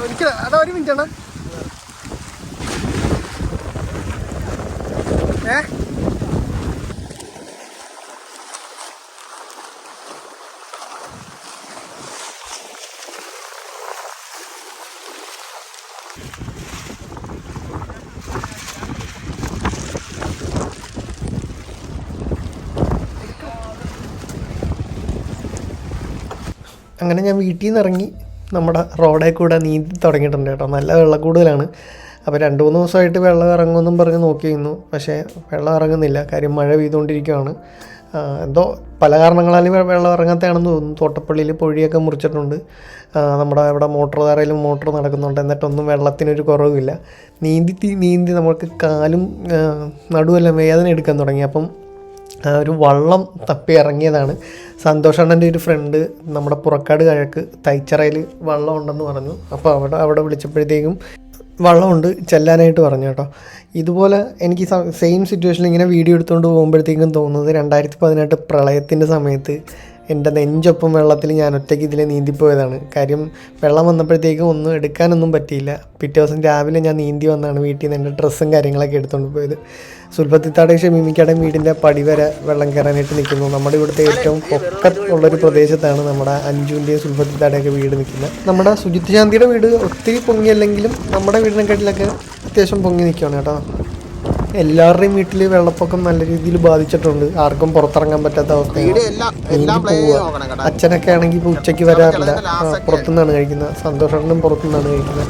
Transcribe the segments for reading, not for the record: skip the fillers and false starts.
എനിക്ക് അതാ ഒരു മിനിറ്റ് ആണ്. അങ്ങനെ ഞാൻ വീട്ടിൽ നിന്ന് ഇറങ്ങി നമ്മുടെ റോഡിൽ കൂടെ നീന്തി തുടങ്ങിയിട്ടുണ്ട് കേട്ടോ. നല്ല വെള്ളം കൂടുതലാണ്. അപ്പോൾ 2-3 ദിവസമായിട്ട് വെള്ളം ഇറങ്ങുമെന്നും പറഞ്ഞ് നോക്കിയിരുന്നു. പക്ഷേ വെള്ളം ഇറങ്ങുന്നില്ല. കാര്യം മഴ പെയ്തുകൊണ്ടിരിക്കുകയാണ്. എന്തോ പല കാരണങ്ങളാലും വെള്ളം ഇറങ്ങാത്തതാണെന്ന് തോന്നുന്നു. തോട്ടപ്പള്ളിയിൽ പൊഴിയൊക്കെ മുറിച്ചിട്ടുണ്ട്. നമ്മുടെ ഇവിടെ മോട്ടോർ ധാരയിലും മോട്ടോർ നടക്കുന്നുണ്ട്. എന്നിട്ടൊന്നും വെള്ളത്തിനൊരു കുറവുമില്ല. നീന്തി നമുക്ക് കാലും നടുവെല്ലാം വേദന എടുക്കാൻ തുടങ്ങി. അപ്പം ഒരു വള്ളം തപ്പി ഇറങ്ങിയതാണ്. സന്തോഷണ്ണൻ്റെ ഒരു ഫ്രണ്ട് നമ്മുടെ പുറക്കാട് കിഴക്ക് തൈച്ചറയിൽ വള്ളം ഉണ്ടെന്ന് പറഞ്ഞു. അപ്പോൾ അവിടെ വിളിച്ചപ്പോഴത്തേക്കും വള്ളമുണ്ട്, ചെല്ലാനായിട്ട് പറഞ്ഞു കേട്ടോ. ഇതുപോലെ എനിക്ക് സെയിം സിറ്റുവേഷനിൽ ഇങ്ങനെ വീഡിയോ എടുത്തുകൊണ്ട് പോകുമ്പോഴത്തേക്കും തോന്നുന്നത് 2018 പ്രളയത്തിൻ്റെ സമയത്ത് എൻ്റെ നെഞ്ചൊപ്പം വെള്ളത്തിൽ ഞാൻ ഒറ്റയ്ക്ക് ഇതിൽ നീന്തിപ്പോയതാണ്. കാര്യം വെള്ളം വന്നപ്പോഴത്തേക്കും ഒന്നും എടുക്കാനൊന്നും പറ്റിയില്ല. പിറ്റേ ദിവസം രാവിലെ ഞാൻ നീന്തി വന്നാണ് വീട്ടിൽ നിന്ന് എൻ്റെ ഡ്രസ്സും കാര്യങ്ങളൊക്കെ എടുത്തുകൊണ്ട് പോയത്. സുൽഫത്തിത്താടെ ഷമീമിക്കാടെ വീടിൻ്റെ പടി വരെ വെള്ളം കയറാനായിട്ട് നിൽക്കുന്നു. നമ്മുടെ ഇവിടുത്തെ ഏറ്റവും പൊക്കത്തുള്ളൊരു പ്രദേശത്താണ് നമ്മുടെ അഞ്ജുവിൻ്റെയും സുൽഫത്തിത്താടെയൊക്കെ വീട് നിൽക്കുന്നത്. നമ്മുടെ സുജിത് ശാന്തിയുടെ വീട് ഒത്തിരി പൊങ്ങിയല്ലെങ്കിലും നമ്മുടെ വീടിനെക്കാട്ടിലൊക്കെ അത്യാവശ്യം പൊങ്ങി നിൽക്കുകയാണ് കേട്ടോ. എല്ലാവരുടെയും വീട്ടിൽ വെള്ളപ്പൊക്കം നല്ല രീതിയിൽ ബാധിച്ചിട്ടുണ്ട്. ആർക്കും പുറത്തിറങ്ങാൻ പറ്റാത്ത അവസ്ഥയാണ്. അച്ഛനൊക്കെ ആണെങ്കിൽ ഇപ്പോൾ ഉച്ചയ്ക്ക് വരാറില്ല, പുറത്തുനിന്നാണ് കഴിക്കുന്നത്. സന്തോഷനും പുറത്തുനിന്നാണ് കഴിക്കുന്നത്.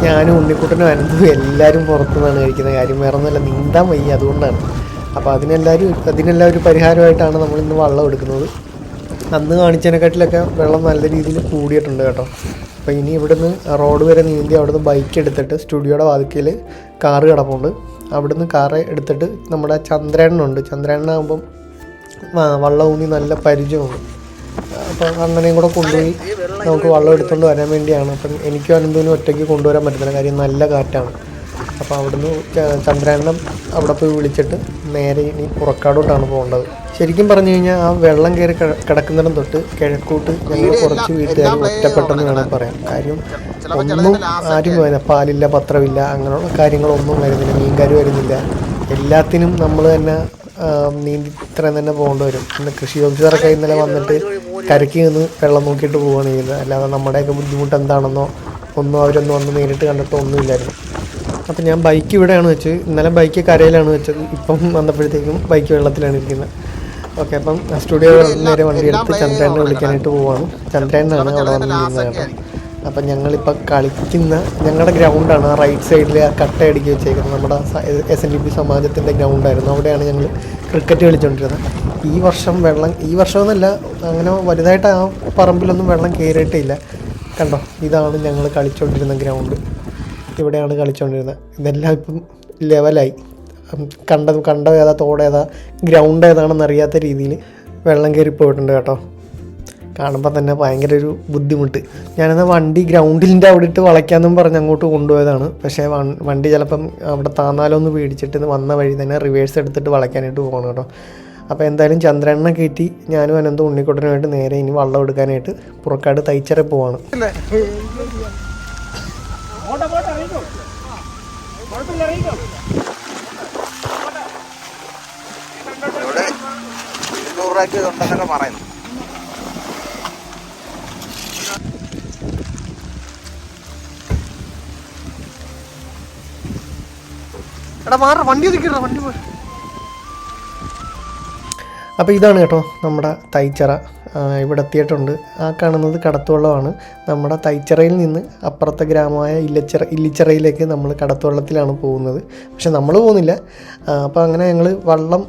ഞാനും ഉണ്ണിക്കുട്ടനും അനന്തും എല്ലാവരും പുറത്തുനിന്നാണ് കഴിക്കുന്നത്. കാര്യം വേറെ ഒന്നുമല്ല, നീന്താൻ വയ്യ, അതുകൊണ്ടാണ്. അപ്പോൾ അതിനെല്ലാം ഒരു പരിഹാരമായിട്ടാണ് നമ്മളിന്ന് വെള്ളം എടുക്കുന്നത്. അന്ന് കാണിച്ചതിനെക്കാട്ടിലൊക്കെ വെള്ളം നല്ല രീതിയിൽ കൂടിയിട്ടുണ്ട് കേട്ടോ. അപ്പോൾ ഇനി ഇവിടുന്ന് റോഡ് വരെ നീന്തി അവിടുന്ന് ബൈക്ക് എടുത്തിട്ട് സ്റ്റുഡിയോയുടെ വാതിക്കൽ കാറ് കിടപ്പുണ്ട്. അവിടുന്ന് കാറ് എടുത്തിട്ട് നമ്മുടെ ചന്ദ്രേണ്ണനുണ്ട്. ചന്ദ്രേണ്ണനാകുമ്പം വള്ളം ഊന്നി നല്ല പരിചയമുണ്ട്. അപ്പം അണ്ണനെയും കൂടെ കൊണ്ടുപോയി നമുക്ക് വള്ളം എടുത്തുകൊണ്ട് വരാൻ വേണ്ടിയാണ്. അപ്പം എനിക്കും അനന്തൂനും ഒറ്റയ്ക്ക് കൊണ്ടുവരാൻ പറ്റുന്നില്ല, കാര്യം നല്ല കാറ്റാണ്. അപ്പോൾ അവിടുന്ന് ചന്ദ്രേണ്ണൻ അവിടെ പോയി വിളിച്ചിട്ട് നേരെ ഇനി പുറക്കാടോട്ടാണ് പോകേണ്ടത്. ശരിക്കും പറഞ്ഞു കഴിഞ്ഞാൽ ആ വെള്ളം കയറി കിടക്കുന്നിടം തൊട്ട് കിഴക്കോട്ട് ഞങ്ങൾ കുറച്ച് വീട്ടുകാർ ഒറ്റപ്പെട്ടെന്ന് വേണം പറയാം. കാര്യം ഒന്നും ആരും വരുന്നില്ല, പാലില്ല, പത്രമില്ല, അങ്ങനെയുള്ള കാര്യങ്ങളൊന്നും വരുന്നില്ല, മീൻകാർ വരുന്നില്ല. എല്ലാത്തിനും നമ്മൾ തന്നെ നീന്തി ഇത്രയും തന്നെ പോകേണ്ടി വരും. പിന്നെ കൃഷി ഓഫീസറൊക്കെ ഇന്നലെ വന്നിട്ട് കരയ്ക്ക് നിന്ന് വെള്ളം നോക്കിയിട്ട് പോവുകയാണ് ചെയ്യുന്നത്. അല്ലാതെ നമ്മുടെയൊക്കെ ബുദ്ധിമുട്ട് എന്താണെന്നോ ഒന്നും അവരൊന്നും വന്ന് നേരിട്ട് കണ്ടിട്ടോ ഒന്നുമില്ലായിരുന്നു. അപ്പം ഞാൻ ബൈക്ക് ഇവിടെയാണ് വെച്ചത്. ഇന്നലെ ബൈക്ക് കരയിലാണ് വെച്ചത്. ഇപ്പം വന്നപ്പോഴത്തേക്കും ബൈക്ക് വെള്ളത്തിലാണ് ഇരിക്കുന്നത്. ഓക്കെ, അപ്പം സ്റ്റുഡിയോ നേരെ വണ്ടി എടുത്ത് ചന്ദ്രേണ്ണനെ വിളിക്കാനായിട്ട് പോവാണ്. ചന്ദ്രേണ്ണനാണ് അവിടെ വന്ന് നിന്നത് കേട്ടോ. അപ്പം ഞങ്ങളിപ്പോൾ കളിക്കുന്ന ഞങ്ങളുടെ ഗ്രൗണ്ടാണ്. ആ റൈറ്റ് സൈഡിൽ ആ കട്ടയടിക്കി വെച്ചേക്കുന്നത് നമ്മുടെ SNDP സമാജത്തിൻ്റെ ഗ്രൗണ്ടായിരുന്നു. അവിടെയാണ് ഞങ്ങൾ ക്രിക്കറ്റ് കളിച്ചുകൊണ്ടിരുന്നത്. ഈ വർഷമെന്നല്ല, അങ്ങനെ വലുതായിട്ട് ആ പറമ്പിലൊന്നും വെള്ളം കയറിയിട്ടില്ല. കണ്ടോ, ഇതാണ് ഞങ്ങൾ കളിച്ചുകൊണ്ടിരുന്ന ഗ്രൗണ്ട്. ഇവിടെയാണ് കളിച്ചുകൊണ്ടിരുന്നത്. ഇതെല്ലാം ഇപ്പം ലെവലായി. കണ്ട ഏതാ, തോടേതാ, ഗ്രൗണ്ട് ഏതാണെന്ന് അറിയാത്ത രീതിയിൽ വെള്ളം കയറിപ്പോയിട്ടുണ്ട് കേട്ടോ. കാണുമ്പോൾ തന്നെ ഭയങ്കര ഒരു ബുദ്ധിമുട്ട്. ഞാനെന്നാൽ വണ്ടി ഗ്രൗണ്ടിൻ്റെ അവിടെ ഇട്ട് വളയ്ക്കാമെന്നും പറഞ്ഞ് അങ്ങോട്ട് കൊണ്ടുപോയതാണ്. പക്ഷേ വണ്ടി ചിലപ്പം അവിടെ താന്നാലോ എന്ന് പേടിച്ചിട്ട് വന്ന വഴി തന്നെ റിവേഴ്സ് എടുത്തിട്ട് വളയ്ക്കാനായിട്ട് പോകണം കേട്ടോ. അപ്പോൾ എന്തായാലും ചന്ദ്രണ്ണനെ കയറ്റി ഞാനും അനന്തും ഉണ്ണിക്കുട്ടനുമായിട്ട് നേരെ ഇനി വള്ളം എടുക്കാനായിട്ട് പുറക്കാട് തൈച്ചറ പോവാണ്. പറയുന്നു എടാ മാറ, വണ്ടി ഒതുക്കിടാ, വണ്ടി പോ. അപ്പോൾ ഇതാണ് കേട്ടോ നമ്മുടെ തൈച്ചറ. ഇവിടെ എത്തിയിട്ടുണ്ട്. ആ കാണുന്നത് കടത്തുവള്ളമാണ്. നമ്മുടെ തൈച്ചറയിൽ നിന്ന് അപ്പുറത്തെ ഗ്രാമമായ ഇല്ലിച്ചിറയിലേക്ക് നമ്മൾ കടത്തുവള്ളത്തിലാണ് പോകുന്നത്. പക്ഷെ നമ്മൾ പോകുന്നില്ല. അപ്പോൾ അങ്ങനെ ഞങ്ങൾ വള്ളം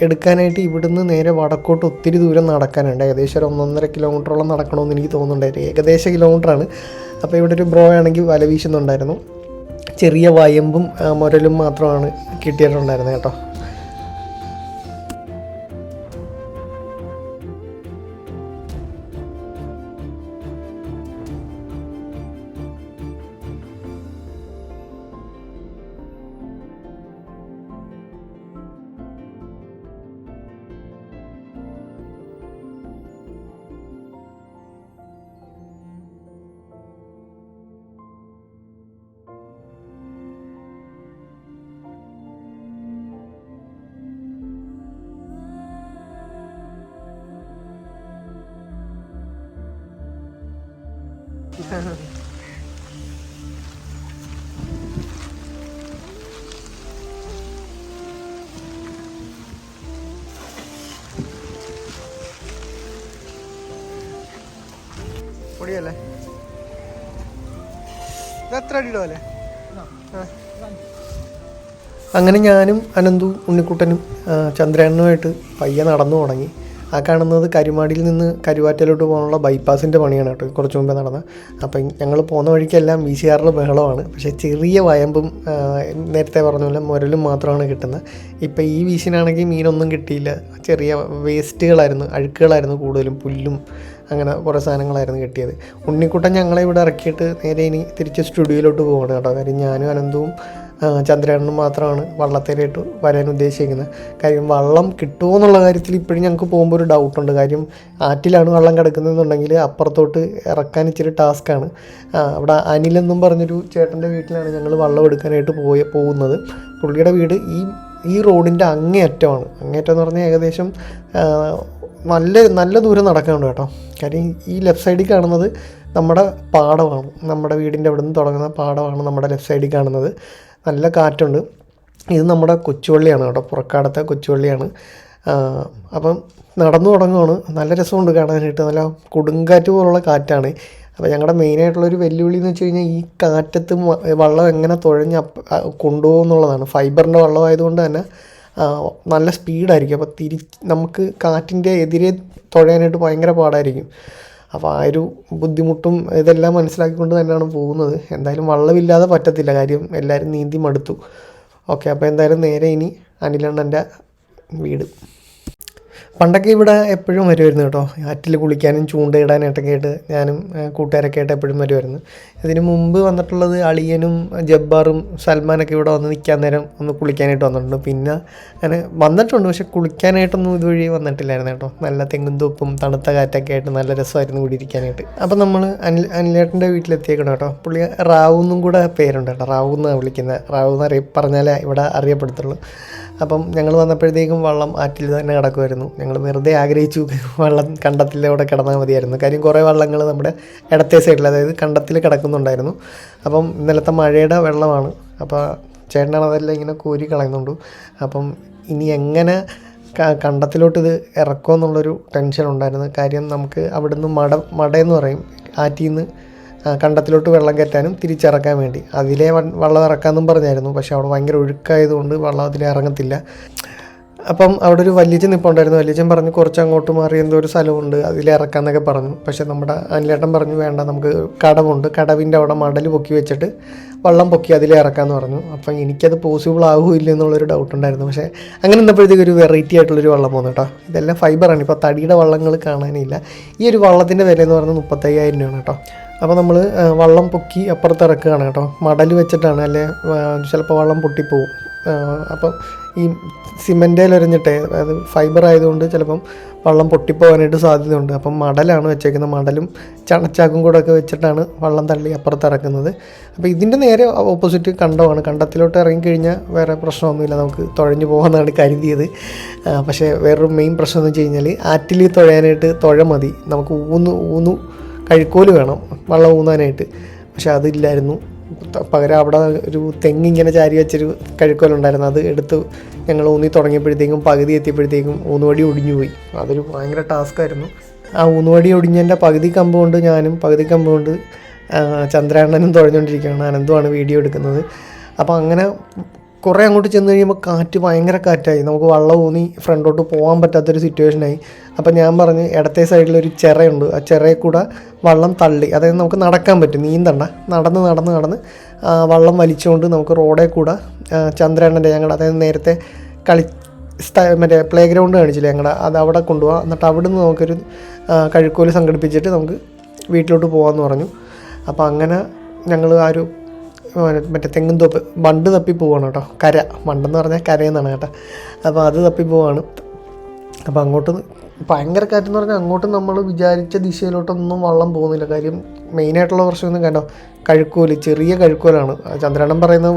എടുക്കാനായിട്ട് ഇവിടുന്ന് നേരെ വടക്കോട്ട് ഒത്തിരി ദൂരം നടക്കാനുണ്ട്. ഏകദേശം ഒരു 1.5 കിലോമീറ്ററോളം നടക്കണമെന്ന് എനിക്ക് തോന്നുന്നുണ്ടായിരുന്നു. ഏകദേശ കിലോമീറ്ററാണ്. അപ്പോൾ ഇവിടെ ഒരു ബ്രോ ആണെങ്കിൽ വല വീശുന്നുണ്ടായിരുന്നു. ചെറിയ വയമ്പും മുരലും മാത്രമാണ് കിട്ടിയിട്ടുണ്ടായിരുന്നത് കേട്ടോ. പൊടിയല്ലേ ഇതെത്ര അടിയിടോ അല്ലേ? അങ്ങനെ ഞാനും അനന്തു ഉണ്ണിക്കുട്ടനും ചന്ദ്രേണ്ണനുമായിട്ട് പയ്യെ നടന്നു തുടങ്ങി. ആ കാണുന്നത് കരുമാടിയിൽ നിന്ന് കരുവാറ്റയിലോട്ട് പോകാനുള്ള ബൈപ്പാസിൻ്റെ പണിയാണ് കേട്ടോ, കുറച്ച് മുമ്പേ നടന്നത്. അപ്പം ഞങ്ങൾ പോകുന്ന വഴിക്കെല്ലാം വീശുകാരുടെ ബഹളമാണ്. പക്ഷേ ചെറിയ വയമ്പും നേരത്തെ പറഞ്ഞ പോലെ മുരലും മാത്രമാണ് കിട്ടുന്നത്. ഇപ്പം ഈ വീശിനാണെങ്കിൽ മീനൊന്നും കിട്ടിയില്ല. ചെറിയ വേസ്റ്റുകളായിരുന്നു, അഴുക്കുകളായിരുന്നു കൂടുതലും, പുല്ലും അങ്ങനെ കുറേ സാധനങ്ങളായിരുന്നു കിട്ടിയത്. ഉണ്ണിക്കുട്ടൻ ഞങ്ങളെ ഇവിടെ ഇറക്കിയിട്ട് നേരെ ഇനി തിരിച്ച് സ്റ്റുഡിയോയിലോട്ട് പോകണം കേട്ടോ. കാര്യം ഞാനും അനന്തവും ചന്ദ്രേണ്ണനും മാത്രമാണ് വള്ളത്തിലായിട്ട് വരാൻ ഉദ്ദേശിക്കുന്നത്. കാര്യം വള്ളം കിട്ടുമോ എന്നുള്ള കാര്യത്തിൽ ഇപ്പോഴും ഞങ്ങൾക്ക് പോകുമ്പോൾ ഒരു ഡൗട്ടുണ്ട്. കാര്യം ആറ്റിലാണ് വള്ളം കിടക്കുന്നതെന്നുണ്ടെങ്കിൽ അപ്പുറത്തോട്ട് ഇറക്കാൻ ഇച്ചിരി ടാസ്ക്കാണ്. അവിടെ അനിലെന്നും പറഞ്ഞൊരു ചേട്ടൻ്റെ വീട്ടിലാണ് ഞങ്ങൾ വള്ളം എടുക്കാനായിട്ട് പോകുന്നത്. പുള്ളിയുടെ വീട് ഈ റോഡിൻ്റെ അങ്ങേയറ്റമാണ്. അങ്ങേയറ്റം എന്ന് പറഞ്ഞാൽ ഏകദേശം നല്ല ദൂരം നടക്കാനുണ്ട് കേട്ടോ. കാര്യം ഈ ലെഫ്റ്റ് സൈഡിൽ കാണുന്നത് നമ്മുടെ പാടമാണ്. നമ്മുടെ വീടിൻ്റെ അവിടെ നിന്ന് തുടങ്ങുന്ന പാടമാണ് നമ്മുടെ ലെഫ്റ്റ് സൈഡിൽ കാണുന്നത്. നല്ല കാറ്റുണ്ട്. ഇത് നമ്മുടെ കൊച്ചുവള്ളിയാണ് കേട്ടോ, പുറക്കാടത്തെ കൊച്ചുവള്ളിയാണ്. അപ്പം നടന്നു തുടങ്ങുകയാണ്. നല്ല രസമുണ്ട് കാണാനായിട്ട്. നല്ല കൊടുങ്കാറ്റ് പോലുള്ള കാറ്റാണ്. അപ്പോൾ ഞങ്ങളുടെ മെയിനായിട്ടുള്ളൊരു വെല്ലുവിളി എന്ന് വെച്ച് കഴിഞ്ഞാൽ ഈ കാറ്റത്ത് വള്ളം എങ്ങനെ തുഴഞ്ഞ് കൊണ്ടുപോകും എന്നുള്ളതാണ്. ഫൈബറിൻ്റെ വള്ളമായതുകൊണ്ട് തന്നെ നല്ല സ്പീഡായിരിക്കും. അപ്പോൾ നമുക്ക് കാറ്റിൻ്റെ എതിരെ തുഴയാനായിട്ട് ഭയങ്കര പാടായിരിക്കും. അപ്പോൾ ആ ഒരു ബുദ്ധിമുട്ടും ഇതെല്ലാം മനസ്സിലാക്കിക്കൊണ്ട് തന്നെയാണ് പോകുന്നത്. എന്തായാലും വള്ളമില്ലാതെ പറ്റത്തില്ല, കാര്യം എല്ലാവരും നീന്തി മടുത്തു. ഓക്കെ, അപ്പോൾ എന്തായാലും നേരെ ഇനി അനിലണ്ണൻ്റെ വീട്. പണ്ടൊക്കെ ഇവിടെ എപ്പോഴും വരുമായിരുന്നു കേട്ടോ, ആറ്റിൽ കുളിക്കാനും ചൂണ്ടയിടാനായിട്ടൊക്കെ ആയിട്ട് ഞാനും കൂട്ടുകാരൊക്കെ ആയിട്ട് എപ്പോഴും വരുമായിരുന്നു. ഇതിന് മുമ്പ് വന്നിട്ടുള്ളത് അളിയനും ജബ്ബാറും സൽമാനൊക്കെ ഇവിടെ വന്ന് നിൽക്കാൻ നേരം ഒന്ന് കുളിക്കാനായിട്ട് വന്നിട്ടുണ്ട്. പിന്നെ അങ്ങനെ വന്നിട്ടുണ്ട്, പക്ഷെ കുളിക്കാനായിട്ടൊന്നും ഇതുവഴി വന്നിട്ടില്ലായിരുന്നു കേട്ടോ. നല്ല തെങ്ങും തോപ്പും തണുത്ത കാറ്റൊക്കെ ആയിട്ട് നല്ല രസമായിരുന്നു കൂടി ഇരിക്കാനായിട്ട്. അപ്പം നമ്മൾ അനിലേട്ടൻ്റെ വീട്ടിലെത്തിയേക്കണം കേട്ടോ. പുള്ളി റാവു എന്നും കൂടെ പേരുണ്ട് കേട്ടോ, റാവു എന്നാണ് വിളിക്കുന്നത്. റാവു എന്ന് പറഞ്ഞാലേ ഇവിടെ അറിയപ്പെടുത്തുള്ളൂ. അപ്പം ഞങ്ങൾ വന്നപ്പോഴത്തേക്കും വള്ളം ആറ്റിൽ തന്നെ കിടക്കുമായിരുന്നു. ഞങ്ങൾ വെറുതെ ആഗ്രഹിച്ചു വള്ളം കണ്ടത്തിലൂടെ കിടന്നാൽ മതിയായിരുന്നു. കാര്യം കുറേ വള്ളങ്ങൾ നമ്മുടെ ഇടത്തെ സൈഡിൽ, അതായത് കണ്ടത്തിൽ കിടക്കുന്നുണ്ടായിരുന്നു. അപ്പം ഇന്നലത്തെ മഴയുടെ വെള്ളമാണ്. അപ്പോൾ ചേട്ടനാണ് അതെല്ലാം ഇങ്ങനെ കോരി കളയുന്നുണ്ട്. അപ്പം ഇനി എങ്ങനെ കണ്ടത്തിലോട്ട് ഇത് ഇറക്കുമെന്നുള്ളൊരു ടെൻഷൻ ഉണ്ടായിരുന്നു. കാര്യം നമുക്ക് അവിടുന്ന് മടയെന്ന് പറയും, ആറ്റിൽ നിന്ന് കണ്ടത്തിലോട്ട് വെള്ളം കയറ്റാനും തിരിച്ചിറക്കാൻ വേണ്ടി അതിലേ വള്ളം ഇറക്കാമെന്നും പറഞ്ഞായിരുന്നു. പക്ഷേ അവിടെ ഭയങ്കര ഒഴുക്കായതുകൊണ്ട് വള്ളം അതിലേ ഇറങ്ങത്തില്ല. അപ്പം അവിടെ ഒരു വല്യച്ഛൻ നിൽപ്പുണ്ടായിരുന്നു. വല്യച്ഛൻ പറഞ്ഞു കുറച്ച് അങ്ങോട്ട് മാറി എന്തോ ഒരു സ്ഥലമുണ്ട്, അതിലേ ഇറക്കാമെന്നൊക്കെ പറഞ്ഞു. പക്ഷേ നമ്മുടെ അനിലേട്ടൻ പറഞ്ഞു വേണ്ട, നമുക്ക് കടവുണ്ട്, കടവിൻ്റെ അവിടെ മടൽ പൊക്കി വെച്ചിട്ട് വള്ളം പൊക്കി അതിലേ ഇറക്കാമെന്ന് പറഞ്ഞു. അപ്പം എനിക്കത് പോസിബിൾ ആകുമില്ല എന്നുള്ളൊരു ഡൗട്ട് ഉണ്ടായിരുന്നു. പക്ഷേ അങ്ങനെ നിന്നപ്പോഴത്തേക്ക് ഒരു വെറൈറ്റി ആയിട്ടുള്ളൊരു വള്ളം പോകുന്നു കേട്ടോ. ഇതെല്ലാം ഫൈബറാണ്. ഇപ്പോൾ തടിയുടെ വള്ളങ്ങൾ കാണാനില്ല. ഈ ഒരു വള്ളത്തിൻ്റെ വില എന്ന് പറഞ്ഞാൽ 35,000 രൂപയാണ് കേട്ടോ. അപ്പോൾ നമ്മൾ വള്ളം പൊക്കി അപ്പുറത്ത് ഇറക്കുകയാണ് കേട്ടോ. മടൽ വെച്ചിട്ടാണ്, അല്ലെ ചിലപ്പോൾ വള്ളം പൊട്ടിപ്പോവും. അപ്പം ഈ സിമെൻറ്റേൽ എറിഞ്ഞിട്ട്, അതായത് ഫൈബർ ആയതുകൊണ്ട് ചിലപ്പം വള്ളം പൊട്ടിപ്പോകാനായിട്ട് സാധ്യതയുണ്ട്. അപ്പം മടലാണ് വെച്ചേക്കുന്നത്. മടലും ചണച്ചാക്കും കൂടെ ഒക്കെ വെച്ചിട്ടാണ് വള്ളം തള്ളി അപ്പുറത്ത് ഇറക്കുന്നത്. അപ്പോൾ ഇതിൻ്റെ നേരെ ഓപ്പോസിറ്റ് കണ്ടമാണ്. കണ്ടത്തിലോട്ട് ഇറങ്ങിക്കഴിഞ്ഞാൽ വേറെ പ്രശ്നമൊന്നുമില്ല, നമുക്ക് തുഴഞ്ഞു പോകാമെന്നാണ് കരുതിയത്. പക്ഷേ വേറൊരു മെയിൻ പ്രശ്നം എന്ന് വെച്ച് കഴിഞ്ഞാൽ ആറ്റിൽ തുഴയാനായിട്ട് തുഴ മതി, നമുക്ക് ഊന്നു കഴുക്കോല് വേണം വള്ളം ഊന്നാനായിട്ട്. പക്ഷെ അതില്ലായിരുന്നു. പകരം അവിടെ ഒരു തെങ്ങിങ്ങനെ ചാരി വെച്ചൊരു കഴുക്കോലുണ്ടായിരുന്നു. അത് എടുത്ത് ഞങ്ങൾ ഊന്നി തുടങ്ങിയപ്പോഴത്തേക്കും പകുതി എത്തിയപ്പോഴത്തേക്കും ഊന്നുവടി ഒടിഞ്ഞു പോയി. അതൊരു ഭയങ്കര ടാസ്ക്കായിരുന്നു. ആ ഊന്നുവടി ഒടിഞ്ഞതിൻ്റെ പകുതി കമ്പ് കൊണ്ട് ഞാനും പകുതി കമ്പ് കൊണ്ട് ചന്ദ്രാണ്ണനും തുഴഞ്ഞുകൊണ്ടിരിക്കുകയാണ്. അനന്തമാണ് വീഡിയോ എടുക്കുന്നത്. അപ്പോൾ അങ്ങനെ കുറേ അങ്ങോട്ട് ചെന്ന് കഴിയുമ്പോൾ കാറ്റ് ഭയങ്കര കാറ്റായി. നമുക്ക് വള്ളം ഊന്നി ഫ്രണ്ടോട്ട് പോകാൻ പറ്റാത്തൊരു സിറ്റുവേഷനായി. അപ്പോൾ ഞാൻ പറഞ്ഞ് ഇടത്തെ സൈഡിലൊരു ചിറയുണ്ട്, ആ ചിറയിൽ കൂടെ വള്ളം തള്ളി, അതായത് നമുക്ക് നടക്കാൻ പറ്റും, നീന്തണ്ട, നടന്ന് വള്ളം വലിച്ചുകൊണ്ട് നമുക്ക് റോഡിൽ കൂടെ ചന്ദ്രണ്ണൻ്റെ ഞങ്ങളുടെ, അതായത് നേരത്തെ മറ്റേ പ്ലേ ഗ്രൗണ്ട് കാണിച്ചില്ലേ ഞങ്ങളുടെ, അത് അവിടെ കൊണ്ടുപോകാം. എന്നിട്ട് അവിടെ നിന്ന് നമുക്കൊരു കഴുക്കോല് സംഘടിപ്പിച്ചിട്ട് നമുക്ക് വീട്ടിലോട്ട് പോകാമെന്ന് പറഞ്ഞു. അപ്പോൾ അങ്ങനെ ഞങ്ങൾ ആ ഒരു മറ്റേ തെങ്ങും തോപ്പ് ബണ്ട് തപ്പി പോവാണ് കേട്ടോ. ബണ്ടെന്ന് പറഞ്ഞാൽ കരയെന്നാണ് കേട്ടോ. അപ്പോൾ അത് തപ്പി പോവാണ്. അപ്പോൾ അങ്ങോട്ട് ഭയങ്കര കാറ്റെന്ന് പറഞ്ഞാൽ അങ്ങോട്ട് നമ്മൾ വിചാരിച്ച ദിശയിലോട്ടൊന്നും വള്ളം പോകുന്നില്ല. കാര്യം മെയിനായിട്ടുള്ള പ്രശ്നമൊന്നും കണ്ടോ, കഴുക്കോല്, ചെറിയ കഴുക്കോലാണ്. ചന്ദ്രണ്ണൻ പറയുന്നത്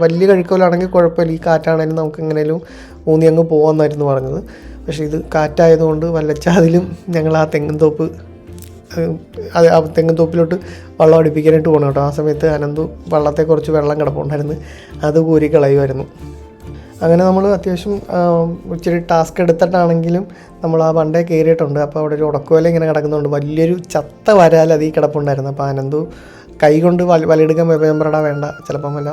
വലിയ കഴുക്കോലാണെങ്കിൽ കുഴപ്പമില്ല, ഈ കാറ്റാണെങ്കിലും നമുക്ക് എങ്ങനെയും ഊന്നി അങ്ങ് പോകാമെന്നായിരുന്നു പറഞ്ഞത്. പക്ഷേ ഇത് കാറ്റായതുകൊണ്ട് വല്ലച്ചാതിലും ഞങ്ങൾ ആ തെങ്ങും തോപ്പ് അത് ആ തെങ്ങിൻ തോപ്പിലോട്ട് വെള്ളം അടുപ്പിക്കാനായിട്ട് പോകണം കേട്ടോ. ആ സമയത്ത് അനന്തു വള്ളത്തെ കുറച്ച് വെള്ളം കിടപ്പുണ്ടായിരുന്നു, അത് കോരി കളയുമായിരുന്നു. അങ്ങനെ നമ്മൾ അത്യാവശ്യം ഇച്ചിരി ടാസ്ക് എടുത്തിട്ടാണെങ്കിലും നമ്മൾ ആ വണ്ടേ കയറിയിട്ടുണ്ട്. അപ്പോൾ അവിടെ ഒരു ഉടക്കുവല ഇങ്ങനെ കിടക്കുന്നുണ്ട്, വലിയൊരു ചത്ത വരാൽ അതിൽ കിടപ്പുണ്ടായിരുന്നു. അപ്പോൾ അനന്തു കൈ കൊണ്ട് വലയെടുക്കാൻ മെമ്പറടാ വേണ്ട, ചിലപ്പം വല്ല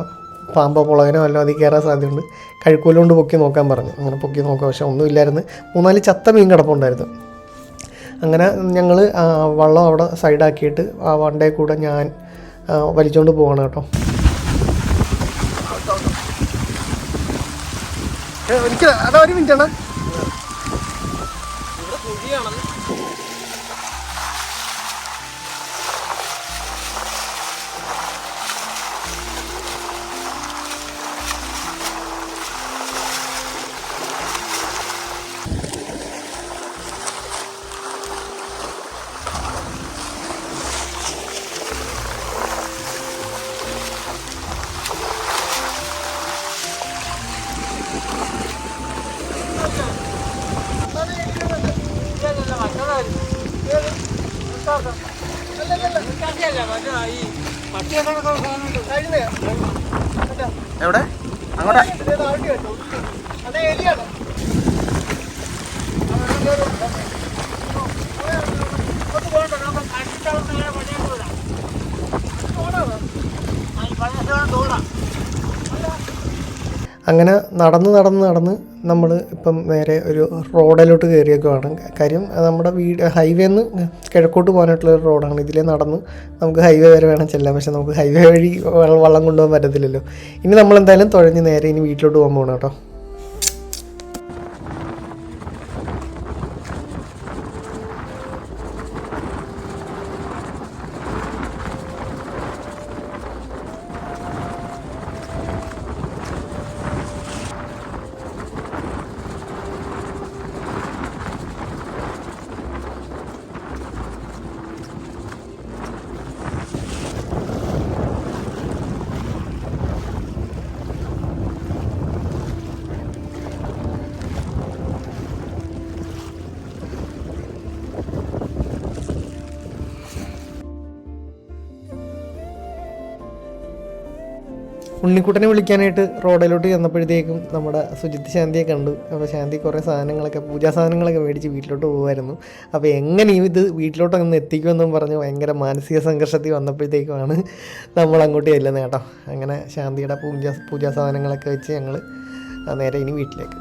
പാമ്പോ പുളകനോ വല്ലോ അതിൽ കയറാൻ സാധ്യതയുണ്ട്, കഴുക്കൂലുകൊണ്ട് പൊക്കി നോക്കാൻ പറഞ്ഞു. അങ്ങനെ പൊക്കി നോക്കാം, പക്ഷെ ഒന്നുമില്ലായിരുന്നു. 3-4 ചത്ത മീൻ കിടപ്പുണ്ടായിരുന്നു. അങ്ങനെ ഞങ്ങൾ വള്ളം അവിടെ സൈഡാക്കിയിട്ട് ആ വണ്ടേ കൂടെ ഞാൻ വലിച്ചുകൊണ്ട് പോവാണ് കേട്ടോ. എനിക്ക് അതാ ഒരു മിനിറ്റാണ്. എവിടെ അങ്ങോട്ടാ? അങ്ങനെ നടന്ന് നമ്മൾ ഇപ്പം നേരെ ഒരു റോഡിലോട്ട് കയറിയേക്കുവാണ്. കാര്യം നമ്മുടെ ഹൈവേന്ന് കിഴക്കോട്ട് പോകാനായിട്ടുള്ളൊരു റോഡാണ്. ഇതിലേ നടന്ന് നമുക്ക് ഹൈവേ വരെ വേണം ചെല്ലാൻ, പക്ഷെ നമുക്ക് ഹൈവേ വഴി വള്ളം കൊണ്ടുപോകാൻ പറ്റത്തില്ലല്ലോ. ഇനി നമ്മളെന്തായാലും തുഴഞ്ഞ് നേരെ ഇനി വീട്ടിലോട്ട് പോകാൻ പോകണം കേട്ടോ. ഉണ്ണിക്കുട്ടനെ വിളിക്കാനായിട്ട് റോഡിലോട്ട് ചെന്നപ്പോഴത്തേക്കും നമ്മുടെ സുജിത്ത് ശാന്തിയെ കണ്ടു. അപ്പോൾ ശാന്തി കുറേ സാധനങ്ങളൊക്കെ പൂജാ സാധനങ്ങളൊക്കെ മേടിച്ച് വീട്ടിലോട്ട് പോകുമായിരുന്നു. അപ്പോൾ എങ്ങനെ ഇത് വീട്ടിലോട്ടൊന്ന് എത്തിക്കുമെന്നും പറഞ്ഞ് ഭയങ്കര മാനസിക സംഘർഷത്തിൽ വന്നപ്പോഴത്തേക്കുമാണ് നമ്മൾ അങ്ങോട്ട് ചെല്ലുന്നത് കേട്ടോ. അങ്ങനെ ശാന്തിയുടെ പൂജാ സാധനങ്ങളൊക്കെ വെച്ച് ഞങ്ങൾ നേരെ ഇനി വീട്ടിലേക്ക്.